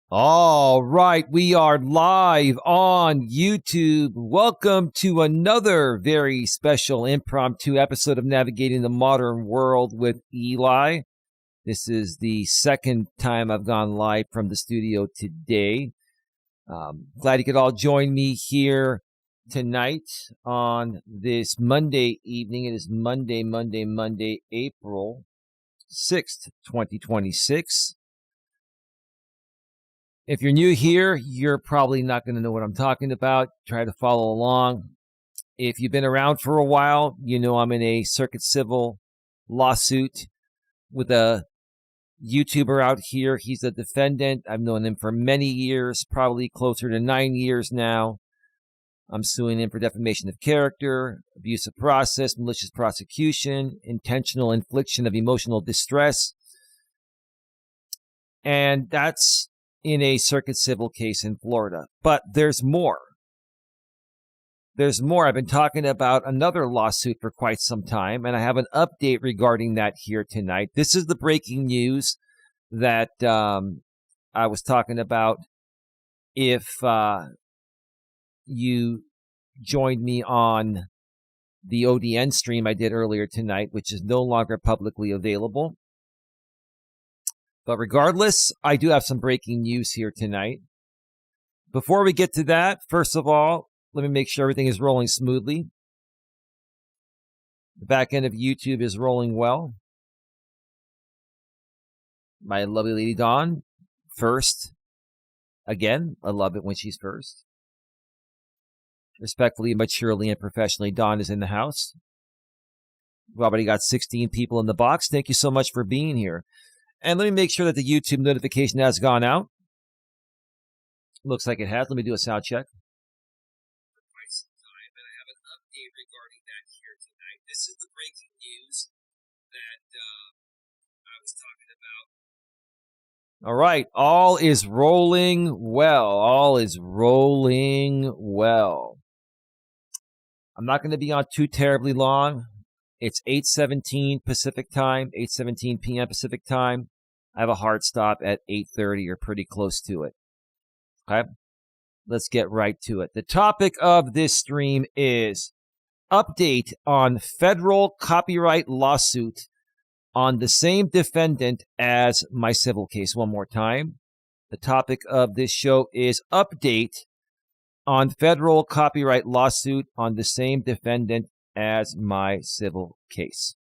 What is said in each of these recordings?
All right, we are live on YouTube. Welcome to another very special impromptu episode of Navigating the Modern World with Eli. This is the second time I've gone live from the studio today. Glad you could all join me here tonight on this Monday evening. It is Monday, April 6th, 2026. If you're new here, you're probably not going to know what I'm talking about. Try to follow along. If you've been around for a while, you know I'm in a circuit civil lawsuit with a YouTuber out here. He's a defendant. I've known him for many years, probably closer to 9 years now. I'm suing him for defamation of character, abuse of process, malicious prosecution, intentional infliction of emotional distress. And that's in a circuit civil case in Florida. But there's more. There's more. I've been talking about another lawsuit for quite some time, and I have an update regarding that here tonight. This is the breaking news that I was talking about. If you joined me on the ODN stream I did earlier tonight, which is no longer publicly available. But regardless, I do have some breaking news here tonight. Before we get to that, first of all, let me make sure everything is rolling smoothly. The back end of YouTube is rolling well. My lovely lady Dawn, first. Again, I love it when she's first. Respectfully, maturely, and professionally, Dawn is in the house. We've already got 16 people in the box. Thank you so much for being here. And let me make sure that the YouTube notification has gone out. Looks like it has. Let me do a sound check. For quite some time, and I have an update regarding that here tonight. This is the breaking news that I was talking about. All right. All is rolling well. All is rolling well. I'm not going to be on too terribly long. It's 8:17 Pacific time, 8:17 p.m. Pacific time. I have a hard stop at 8:30 or pretty close to it. Okay? Let's get right to it. The topic of this stream is update on federal copyright lawsuit on the same defendant as my civil case. One more time. The topic of this show is update on federal copyright lawsuit on the same defendant as my civil case.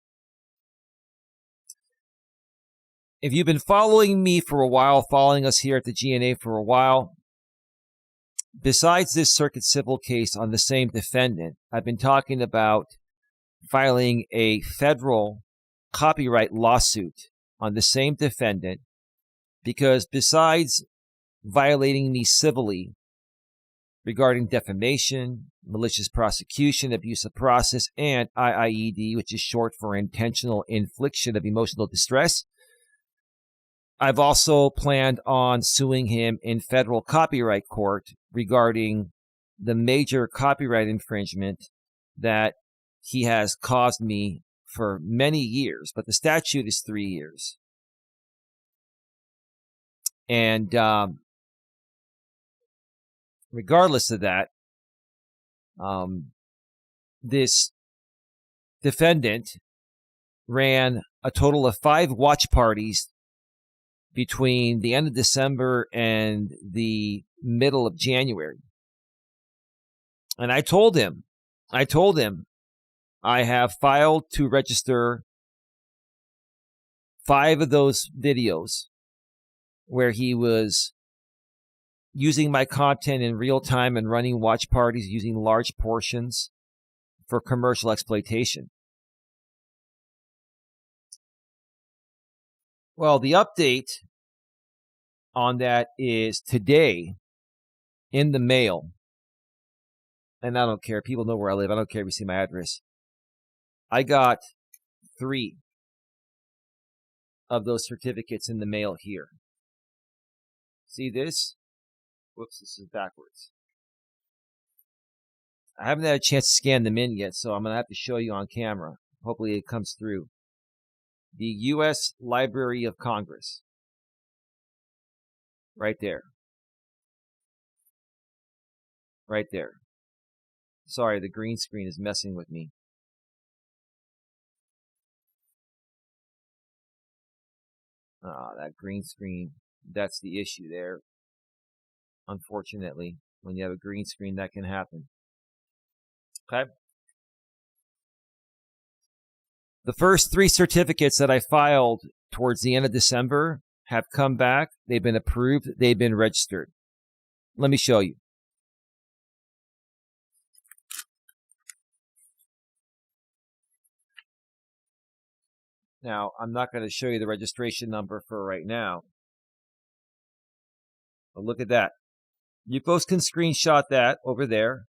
If you've been following me for a while, following us here at the GNA for a while, besides this circuit civil case on the same defendant, I've been talking about filing a federal copyright lawsuit on the same defendant because besides violating me civilly regarding defamation, malicious prosecution, abuse of process, and IIED, which is short for intentional infliction of emotional distress, I've also planned on suing him in federal copyright court regarding the major copyright infringement that he has caused me for many years, but the statute is 3 years. And regardless of that, this defendant ran a total of 5 watch parties between the end of December and the middle of January. And I told him I have filed to register 5 of those videos where he was using my content in real time and running watch parties using large portions for commercial exploitation. Well, the update on that is today in the mail. And I don't care. People know where I live. I don't care if you see my address. I got 3 of those certificates in the mail here. See this? Whoops, this is backwards. I haven't had a chance to scan them in yet, so I'm going to have to show you on camera. Hopefully it comes through. The U.S. Library of Congress. Right there. right there. Sorry, the green screen is messing with me. That green screen, that's the issue there. Unfortunately, when you have a green screen, that can happen. Okay. The first 3 certificates that I filed towards the end of December have come back. They've been approved. They've been registered. Let me show you. Now, I'm not going to show you the registration number for right now. But look at that. You folks can screenshot that over there.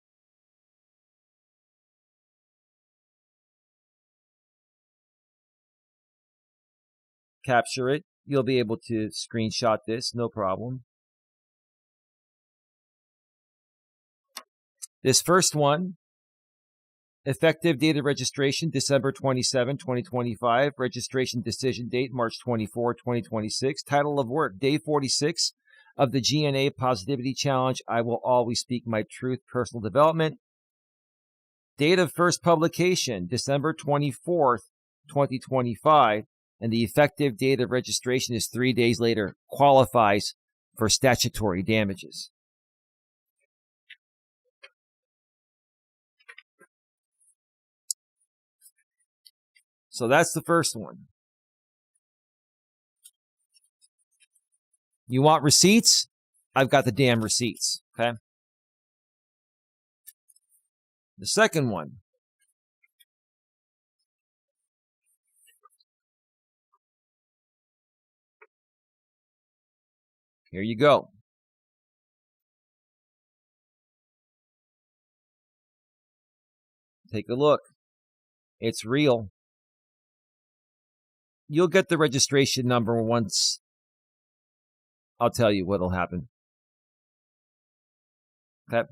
Capture it. You'll be able to screenshot this, no problem. This first one, effective date of registration, December 27, 2025. Registration decision date, March 24, 2026. Title of work, Day 46 of the GNA Positivity Challenge. I will always speak my truth, personal development. Date of first publication, December 24th, 2025. And the effective date of registration is 3 days later. Qualifies for statutory damages. So that's the first one. You want receipts? I've got the damn receipts, okay? The second one. Here you go. Take a look. It's real. You'll get the registration number once. I'll tell you what'll happen. Okay.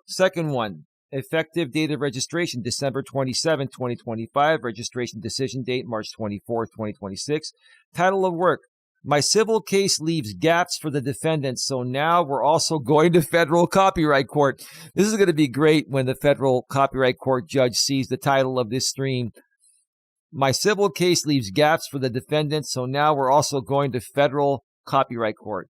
Second one. Effective date of registration, December 27, 2025. Registration decision date, March 24, 2026. Title of work. My civil case leaves gaps for the defendant, so now we're also going to federal copyright court. This is going to be great when the federal copyright court judge sees the title of this stream. My civil case leaves gaps for the defendant, so now we're also going to federal copyright court.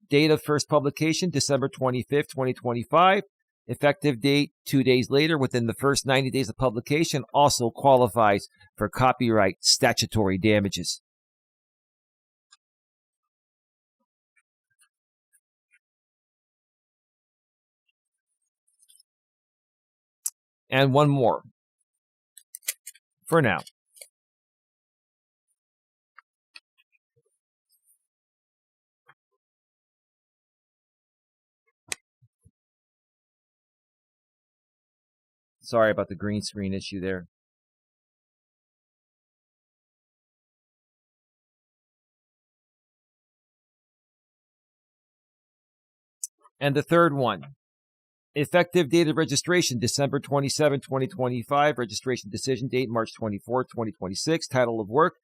Date of first publication, December 25th, 2025. Effective date, 2 days later, within the first 90 days of publication, also qualifies for copyright statutory damages. And one more for now. Sorry about the green screen issue there. And the third one. Effective date of registration, December 27, 2025. Registration decision date, March 24, 2026. Title of work,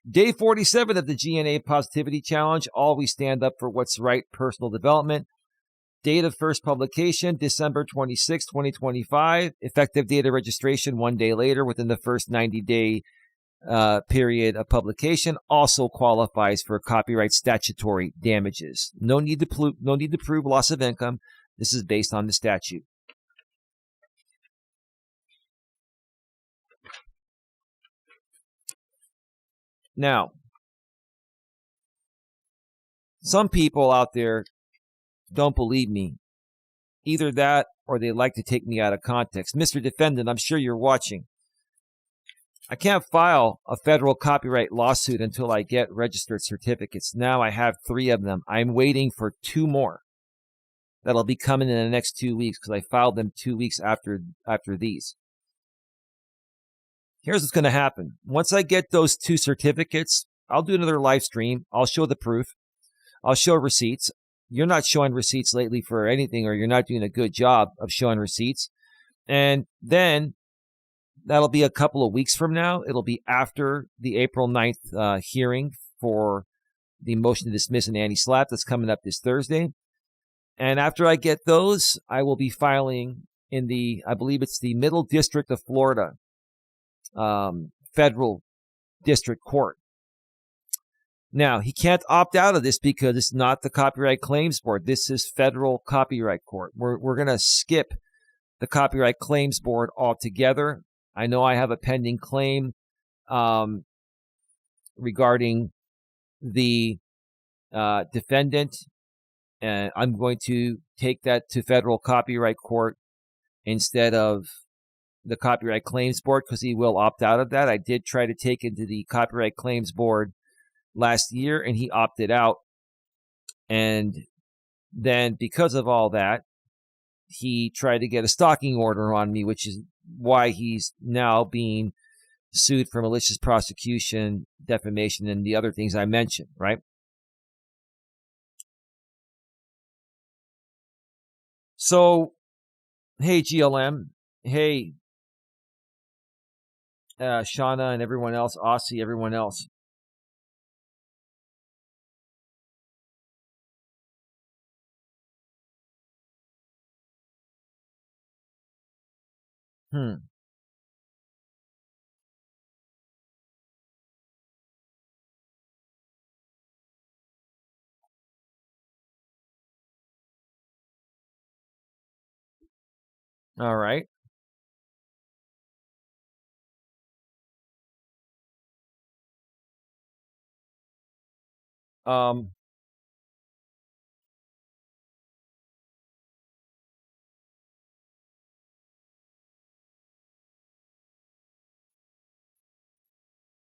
Day 47 of the GNA Positivity Challenge. Always stand up for what's right, personal development. Date of first publication, December 26, 2025. Effective date of registration, 1 day later, within the first 90-day period of publication. Also qualifies for copyright statutory damages. No need to prove loss of income. This is based on the statute. Now, some people out there don't believe me. Either that or they like to take me out of context. Mr. Defendant, I'm sure you're watching. I can't file a federal copyright lawsuit until I get registered certificates. Now I have 3 of them. I'm waiting for 2 more. That'll be coming in the next 2 weeks because I filed them 2 weeks after these. Here's what's going to happen. Once I get those 2 certificates, I'll do another live stream. I'll show the proof. I'll show receipts. You're not showing receipts lately for anything, or you're not doing a good job of showing receipts. And then that'll be a couple of weeks from now. It'll be after the April 9th hearing for the motion to dismiss an anti-SLAPP that's coming up this Thursday. And after I get those, I will be filing in I believe it's the Middle District of Florida, Federal District Court. Now, he can't opt out of this because it's not the Copyright Claims Board. This is Federal Copyright Court. We're going to skip the Copyright Claims Board altogether. I know I have a pending claim regarding the defendant, and I'm going to take that to Federal Copyright Court instead of the Copyright Claims Board because he will opt out of that. I did try to take it to the Copyright Claims Board last year, and he opted out. And then because of all that, he tried to get a stalking order on me, which is why he's now being sued for malicious prosecution, defamation, and the other things I mentioned, right? So, hey, GLM. Hey, Shauna and everyone else, Aussie, everyone else. All right.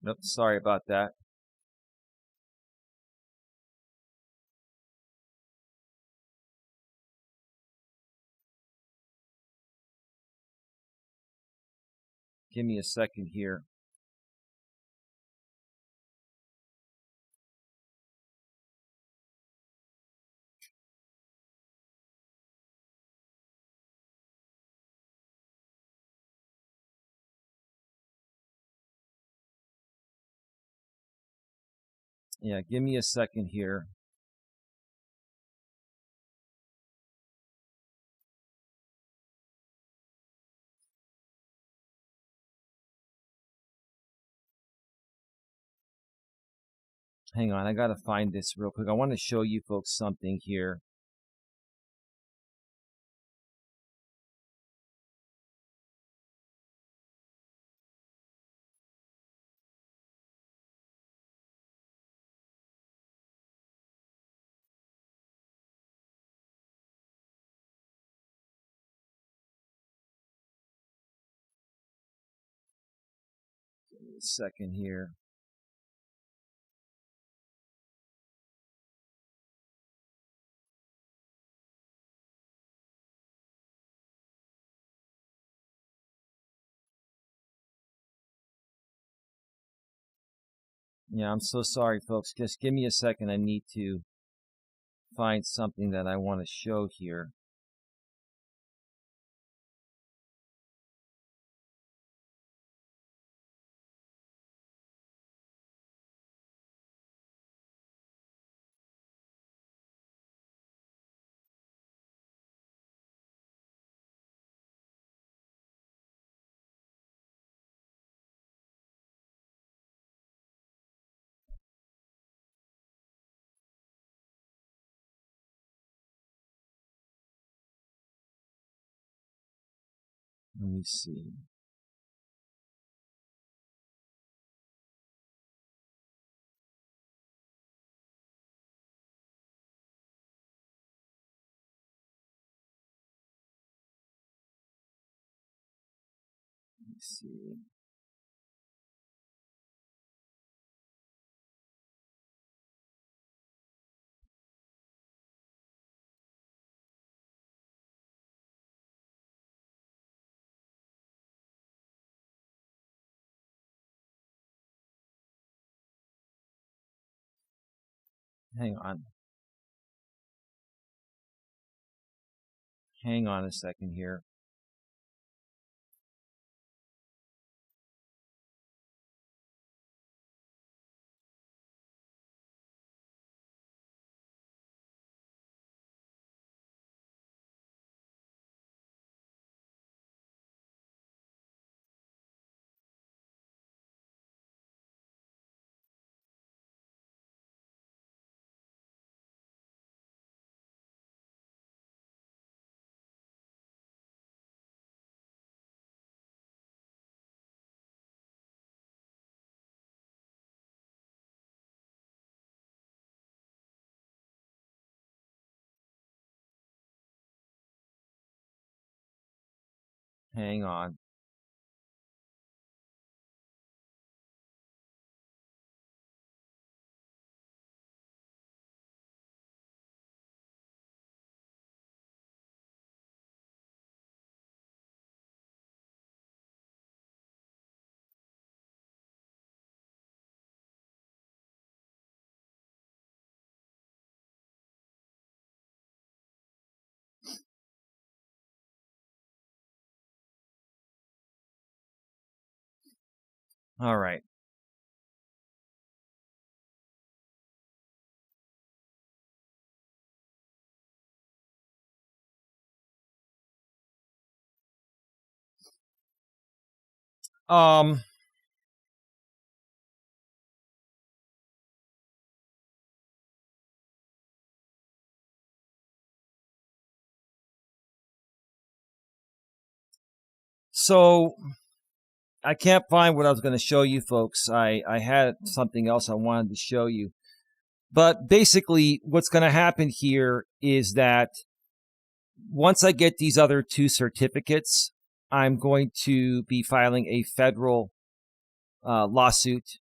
Nope, sorry about that. Give me a second here. Yeah, give me a second here. Hang on, I got to find this real quick. I want to show you folks something here. Give me a second here. Yeah, I'm so sorry, folks. Just give me a second. I need to find something that I want to show here. Let me see. Let me see. Hang on. Hang on a second here. Hang on. All right. So I can't find what I was going to show you folks. I had something else I wanted to show you. But basically what's going to happen here is that once I get these other two certificates, I'm going to be filing a federal lawsuit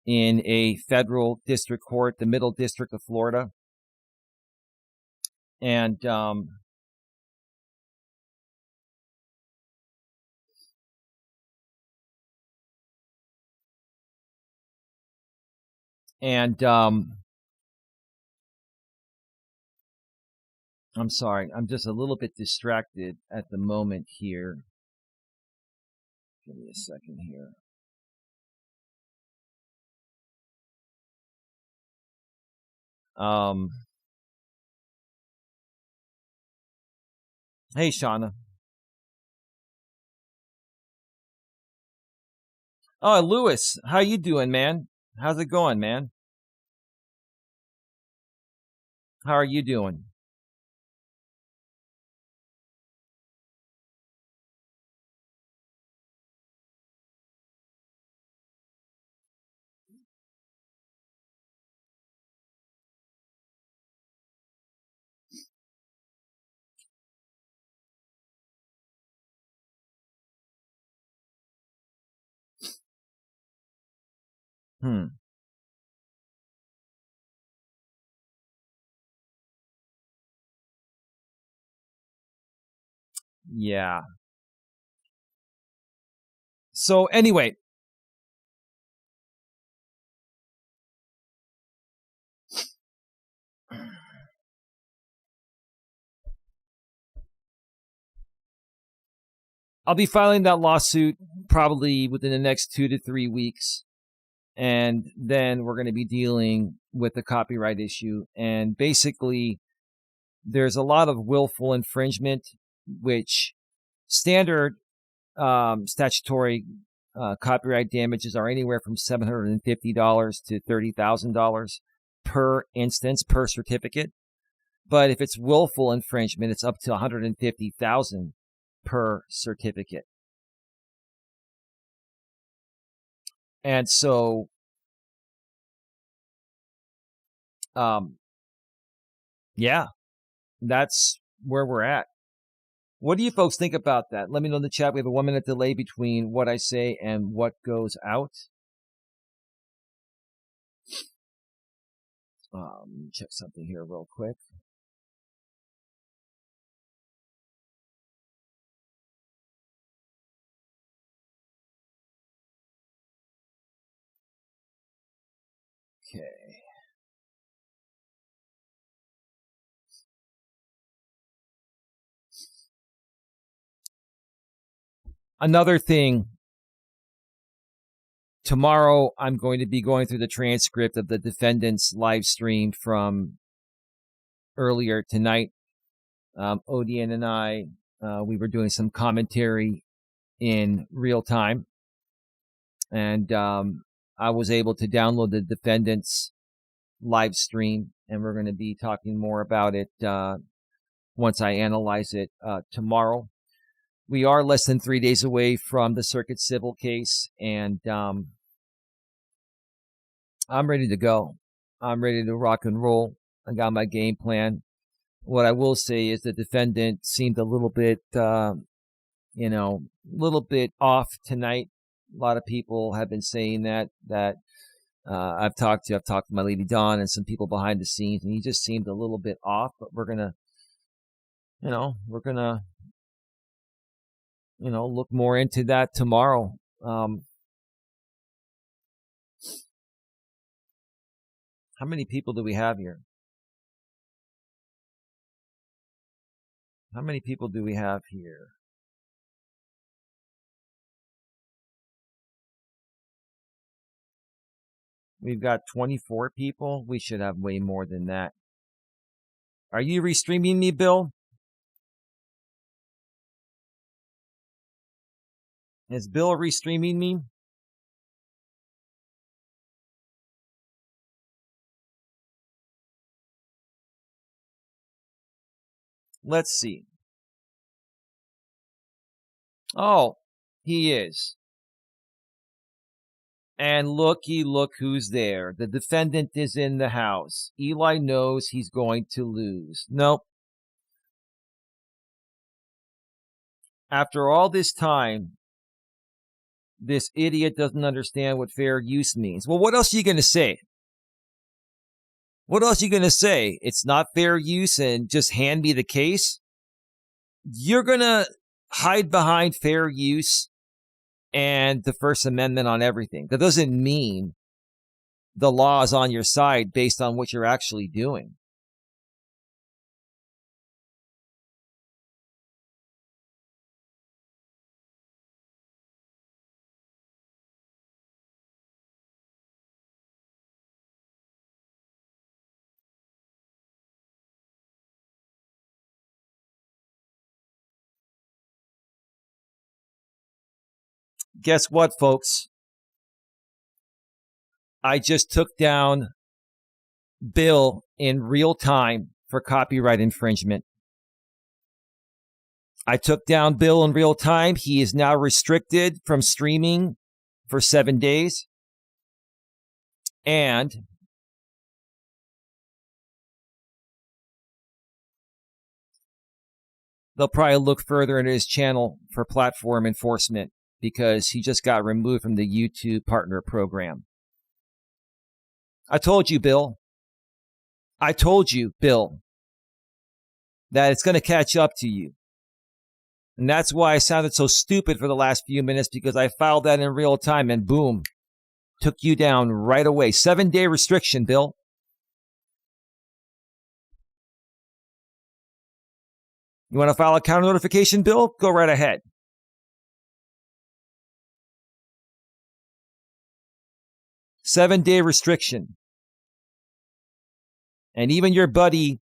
in a federal district court, the Middle District of Florida. And I'm sorry, I'm just a little bit distracted at the moment here. Give me a second here. Hey, Shauna. Oh, Lewis, how you doing, man? How's it going, man? How are you doing? Yeah. So anyway, I'll be filing that lawsuit probably within the next 2 to 3 weeks. And then we're going to be dealing with the copyright issue. And basically, there's a lot of willful infringement, which standard statutory copyright damages are anywhere from $750 to $30,000 per instance, per certificate. But if it's willful infringement, it's up to $150,000 per certificate. And so, yeah, that's where we're at. What do you folks think about that? Let me know in the chat. We have a 1 minute delay between what I say and what goes out. Let me check something here real quick. Okay. Another thing, tomorrow I'm going to be going through the transcript of the defendant's live stream from earlier tonight. Odian and I, we were doing some commentary in real time. And I was able to download the defendant's live stream, and we're going to be talking more about it once I analyze it tomorrow. We are less than 3 days away from the circuit civil case, and I'm ready to go. I'm ready to rock and roll. I got my game plan. What I will say is the defendant seemed a little bit a little bit off tonight. A lot of people have been saying that I've talked to my lady Dawn and some people behind the scenes, and he just seemed a little bit off. But we're gonna look more into that tomorrow. How many people do we have here? How many people do we have here? We've got 24 people. We should have way more than that. Are you restreaming me, Bill? Is Bill restreaming me? Let's see. Oh, he is. And look who's there. The defendant is in the house. Eli knows he's going to lose. Nope. After all this time, this idiot doesn't understand what fair use means. Well, what else are you going to say? What else are you going to say? It's not fair use and just hand me the case? You're going to hide behind fair use and the First Amendment on everything. That doesn't mean the law is on your side based on what you're actually doing. Guess what, folks? I just took down Bill in real time for copyright infringement. I took down Bill in real time. He is now restricted from streaming for 7 days. And they'll probably look further into his channel for platform enforcement, because he just got removed from the YouTube partner program. I told you, Bill. That it's going to catch up to you. And that's why I sounded so stupid for the last few minutes, because I filed that in real time and boom, took you down right away. 7-day restriction, Bill. You want to file a counter notification, Bill? Go right ahead. Seven-day restriction. And even your buddy,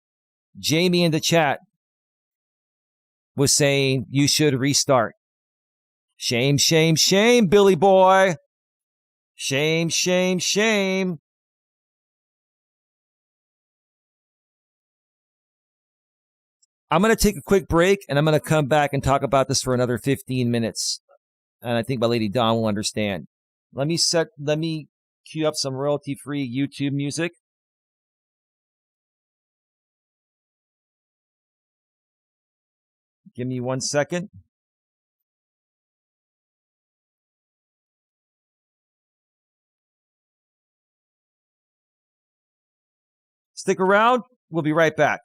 Jamie, in the chat was saying you should restart. Shame, shame, shame, Billy boy. Shame, shame, shame. I'm going to take a quick break, and I'm going to come back and talk about this for another 15 minutes. And I think my lady Dawn will understand. Let me cue up some royalty-free YouTube music. Give me 1 second. Stick around. We'll be right back.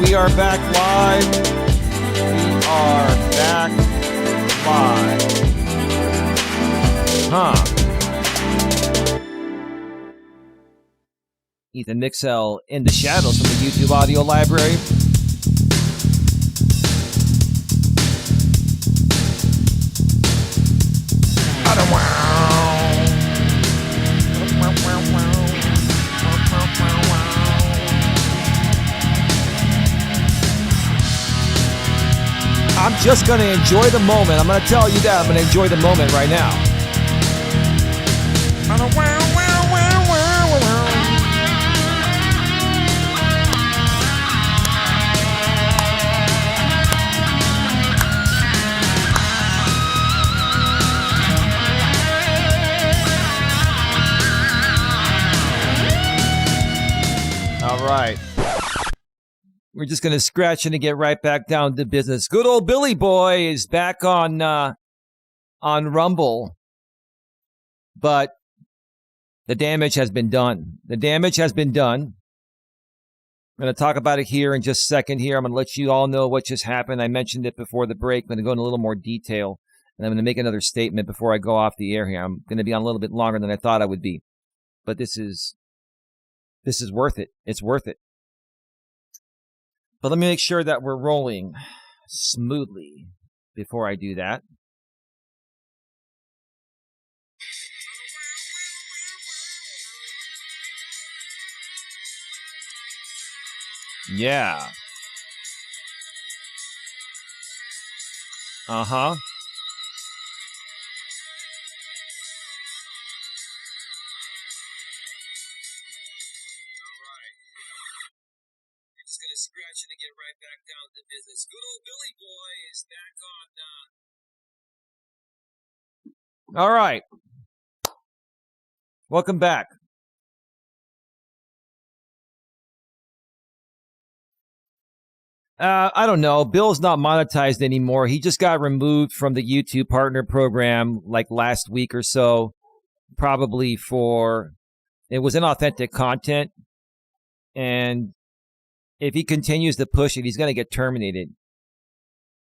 we are back live. We are back live. Ethan Mixell in the shadows from the YouTube audio library. I'm just going to enjoy the moment. I'm going to tell you that. I'm going to enjoy the moment right now. All right. We're just going to scratch and get right back down to business. Good old Billy Boy is back on Rumble, but the damage has been done. The damage has been done. I'm going to talk about it here in just a second here. I'm going to let you all know what just happened. I mentioned it before the break. I'm going to go into a little more detail, and I'm going to make another statement before I go off the air here. I'm going to be on a little bit longer than I thought I would be, but this is worth it. It's worth it. But let me make sure that we're rolling smoothly before I do that. Yeah. Uh-huh. Just gonna scratch it and get right back down to business. Good old Billy Boy is back on. All right. Welcome back. I don't know. Bill's not monetized anymore. He just got removed from the YouTube partner program like last week or so, probably for it was inauthentic content, and if he continues to push it, he's going to get terminated.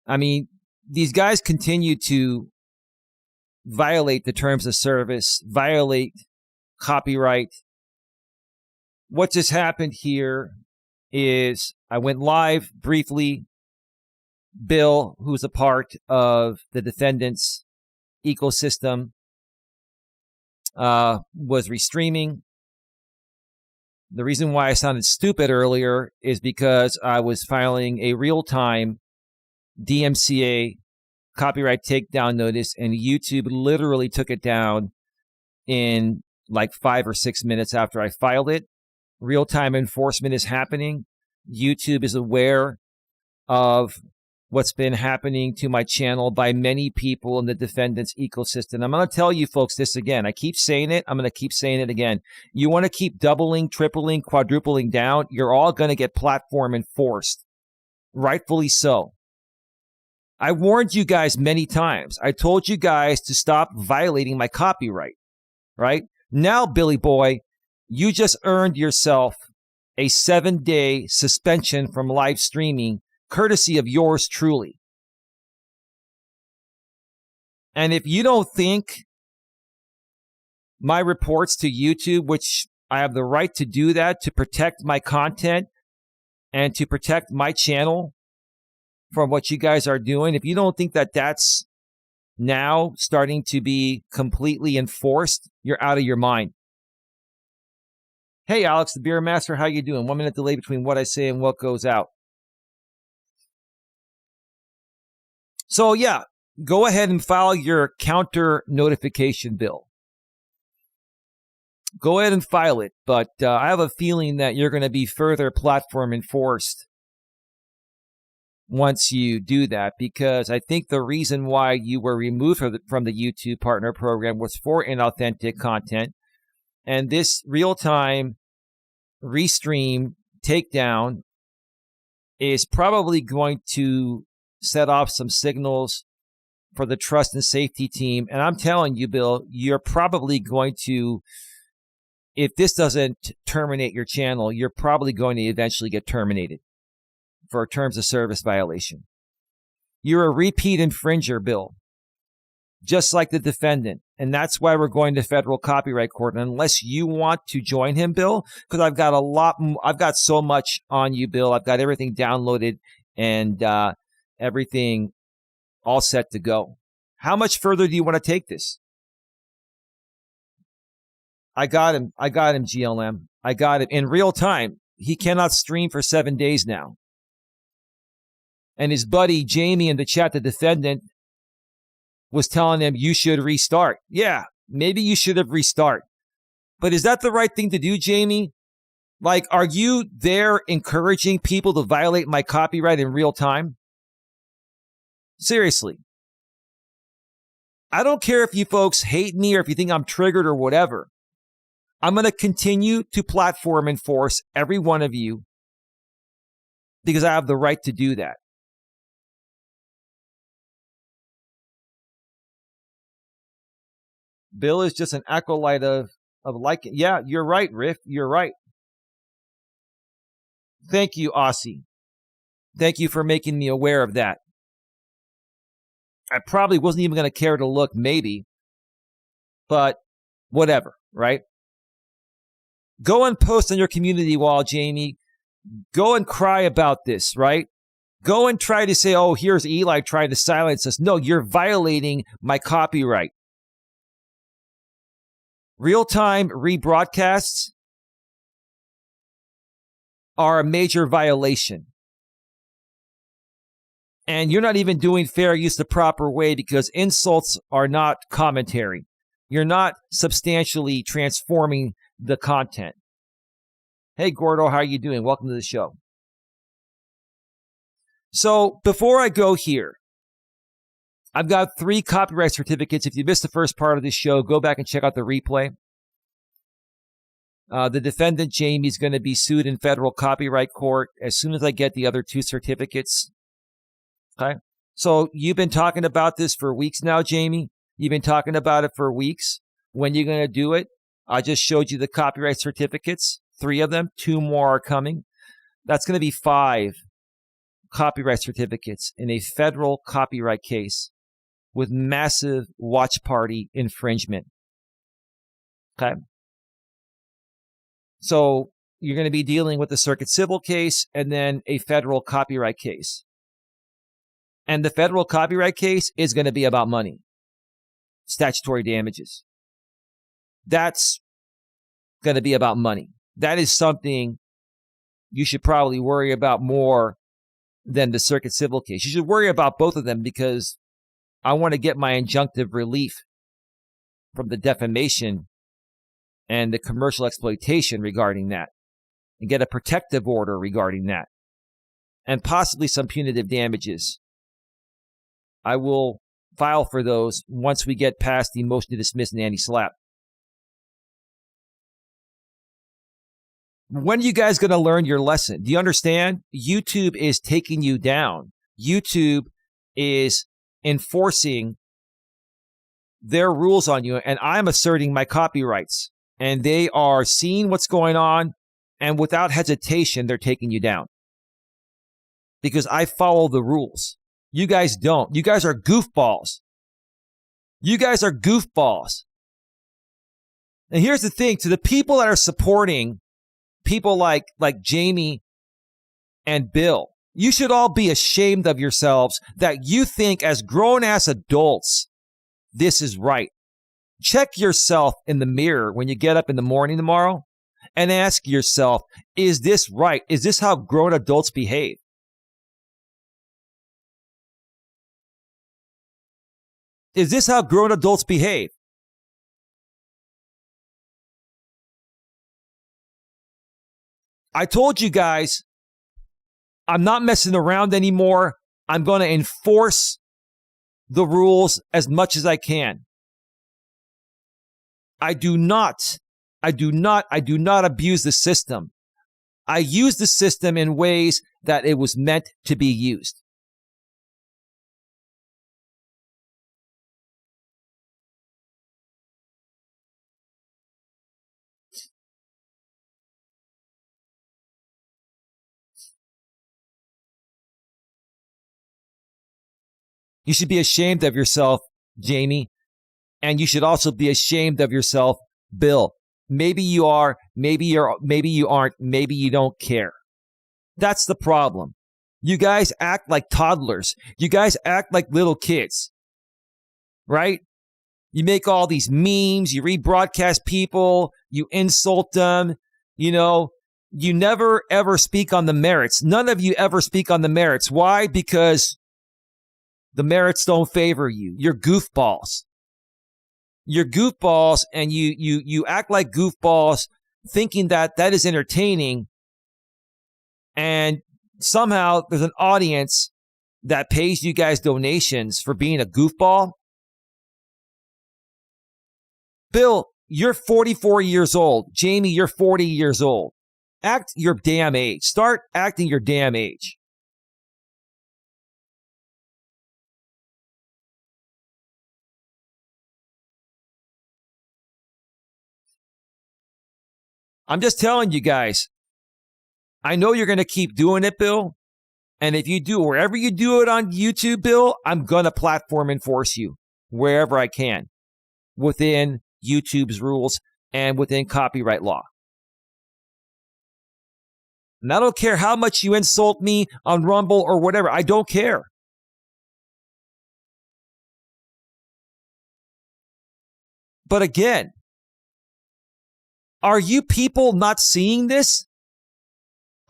I mean, these guys continue to violate the terms of service, violate copyright. What just happened here is I went live briefly. Bill, who's a part of the Defendant's ecosystem, was restreaming. The reason why I sounded stupid earlier is because I was filing a real-time DMCA copyright takedown notice, and YouTube literally took it down in like 5 or 6 minutes after I filed it. Real-time enforcement is happening. YouTube is aware of what's been happening to my channel by many people in the Defendant's ecosystem. I'm going to tell you folks this again. I keep saying it. I'm going to keep saying it again. You want to keep doubling, tripling, quadrupling down, you're all going to get platform enforced. Rightfully so. I warned you guys many times. I told you guys to stop violating my copyright, right? Now, Billy Boy, you just earned yourself a 7-day suspension from live streaming, courtesy of yours truly. And if you don't think my reports to YouTube, which I have the right to do that to protect my content and to protect my channel from what you guys are doing, if you don't think that that's now starting to be completely enforced, you're out of your mind. Hey, Alex, the Beer Master, how you doing? 1 minute delay between what I say and what goes out. So, yeah, go ahead and file your counter notification bill. Go ahead and file it, but I have a feeling that you're going to be further platform enforced once you do that, because I think the reason why you were removed from the YouTube partner program was for inauthentic content, and this real-time restream takedown is probably going to set off some signals for the trust and safety team. And I'm telling you, Bill, you're probably going to, if this doesn't terminate your channel, you're probably going to eventually get terminated for a terms of service violation. You're a repeat infringer, Bill, just like the defendant. And that's why we're going to federal copyright court. And unless you want to join him, Bill, because I've got so much on you, Bill. I've got everything downloaded and everything all set to go. How much further do you want to take this? I got him, GLM. I got him in real time. He cannot stream for 7 days now. And his buddy Jamie in the chat, the defendant, was telling him you should restart. Yeah, maybe you should have restart. But is that the right thing to do, Jamie? Like, are you there encouraging people to violate my copyright in real time? Seriously. I don't care if you folks hate me or if you think I'm triggered or whatever. I'm going to continue to platform enforce every one of you because I have the right to do that. Bill is just an acolyte of like, yeah, you're right, Riff. You're right. Thank you, Aussie. Thank you for making me aware of that. I probably wasn't even going to care to look, maybe, but whatever, right? Go and post on your community wall, Jamie. Go and cry about this, right? Go and try to say, oh, here's Eli trying to silence us. No, you're violating my copyright. Real-time rebroadcasts are a major violation. And you're not even doing fair use the proper way because insults are not commentary. You're not substantially transforming the content. Hey, Gordo, how are you doing? Welcome to the show. So before I go here, I've got 3 copyright certificates. If you missed the first part of this show, go back and check out the replay. The defendant, Jamie, is going to be sued in federal copyright court as soon as I get the other 2 certificates. Okay? So you've been talking about this for weeks now, Jamie. You've been talking about it for weeks. When are you going to do it? I just showed you the copyright certificates, 3 of them. 2 more are coming. That's going to be 5 copyright certificates in a federal copyright case with massive watch party infringement. Okay? So you're going to be dealing with the circuit civil case and then a federal copyright case. And the federal copyright case is going to be about money. Statutory damages. That's going to be about money. That is something you should probably worry about more than the circuit civil case. You should worry about both of them because I want to get my injunctive relief from the defamation and the commercial exploitation regarding that and get a protective order regarding that and possibly some punitive damages. I will file for those once we get past the motion to dismiss and anti-slap. When are you guys going to learn your lesson? Do you understand? YouTube is taking you down. YouTube is enforcing their rules on you, and I'm asserting my copyrights. And they are seeing what's going on, and without hesitation, they're taking you down. Because I follow the rules. You guys don't. You guys are goofballs. You guys are goofballs. And here's the thing, to the people that are supporting people like Jamie and Bill, you should all be ashamed of yourselves that you think as grown-ass adults, this is right. Check yourself in the mirror when you get up in the morning tomorrow and ask yourself, is this right? Is this how grown adults behave? Is this how grown adults behave? I told you guys, I'm not messing around anymore. I'm going to enforce the rules as much as I can. I do not abuse the system. I use the system in ways that it was meant to be used. You should be ashamed of yourself, Jamie. And you should also be ashamed of yourself, Bill. Maybe you are, maybe you aren't, maybe you don't care. That's the problem. You guys act like toddlers. You guys act like little kids. Right? You make all these memes, you rebroadcast people, you insult them, you never ever speak on the merits. None of you ever speak on the merits. Why? Because the merits don't favor you. You're goofballs. You're goofballs, and you act like goofballs thinking that is entertaining, and somehow there's an audience that pays you guys donations for being a goofball. Bill, you're 44 years old. Jamie, you're 40 years old. Act your damn age. Start acting your damn age. I'm just telling you guys, I know you're going to keep doing it, Bill. And if you do, wherever you do it on YouTube, Bill, I'm going to platform enforce you wherever I can within YouTube's rules and within copyright law. And I don't care how much you insult me on Rumble or whatever. I don't care. But again, are you people not seeing this?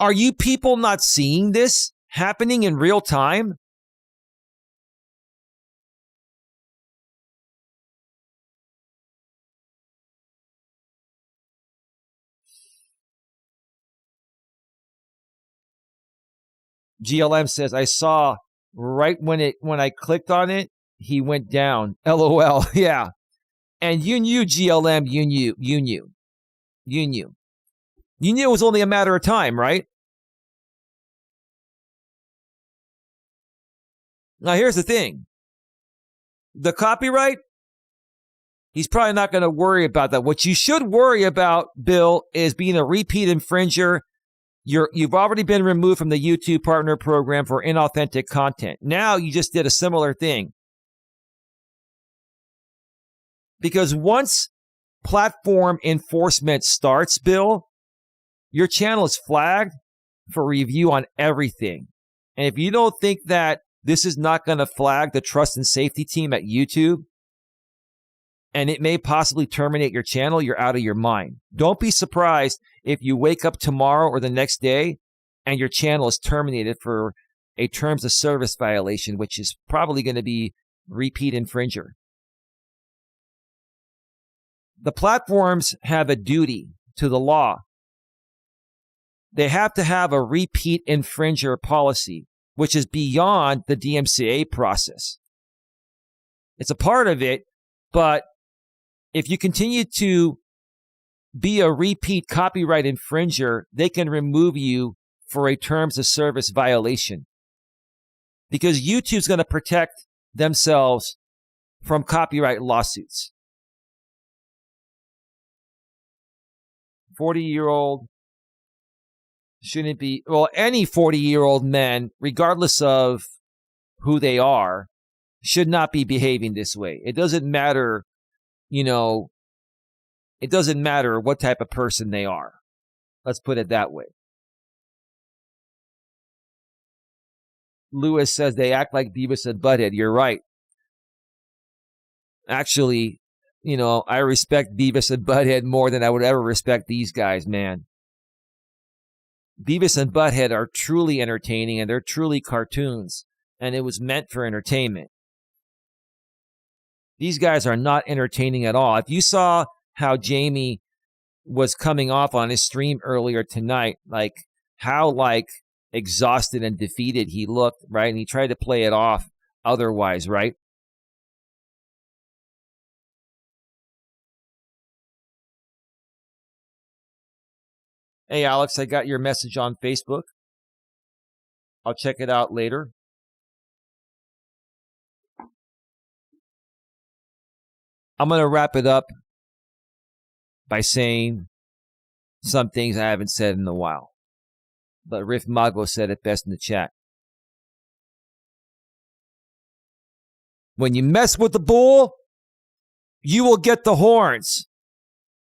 Are you people not seeing this happening in real time? GLM says, I saw right when I clicked on it, he went down. LOL. Yeah. And you knew, GLM, you knew. You knew it was only a matter of time, right? Now, here's the thing. The copyright, he's probably not going to worry about that. What you should worry about, Bill, is being a repeat infringer. You've already been removed from the YouTube Partner Program for inauthentic content. Now you just did a similar thing. Because once platform enforcement starts, Bill, your channel is flagged for review on everything. And if you don't think that this is not going to flag the trust and safety team at YouTube, and it may possibly terminate your channel, you're out of your mind. Don't be surprised if you wake up tomorrow or the next day and your channel is terminated for a terms of service violation, which is probably going to be repeat infringer. The platforms have a duty to the law. They have to have a repeat infringer policy, which is beyond the DMCA process. It's a part of it, but if you continue to be a repeat copyright infringer, they can remove you for a terms of service violation. Because YouTube's going to protect themselves from copyright lawsuits. 40-year-old shouldn't be, well, any 40-year-old men, regardless of who they are, should not be behaving this way. It doesn't matter, it doesn't matter what type of person they are. Let's put it that way. Lewis says they act like Beavis and Butthead. You're right. Actually, I respect Beavis and Butthead more than I would ever respect these guys, man. Beavis and Butthead are truly entertaining, and they're truly cartoons, and it was meant for entertainment. These guys are not entertaining at all. If you saw how Jamie was coming off on his stream earlier tonight, how exhausted and defeated he looked, right? And he tried to play it off otherwise, right? Hey, Alex, I got your message on Facebook. I'll check it out later. I'm going to wrap it up by saying some things I haven't said in a while. But Riff Mago said it best in the chat. When you mess with the bull, you will get the horns.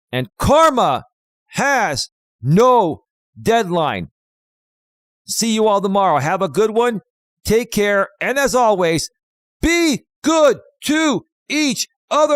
And karma has no deadline. See you all tomorrow. Have a good one. Take care. And as always, be good to each other.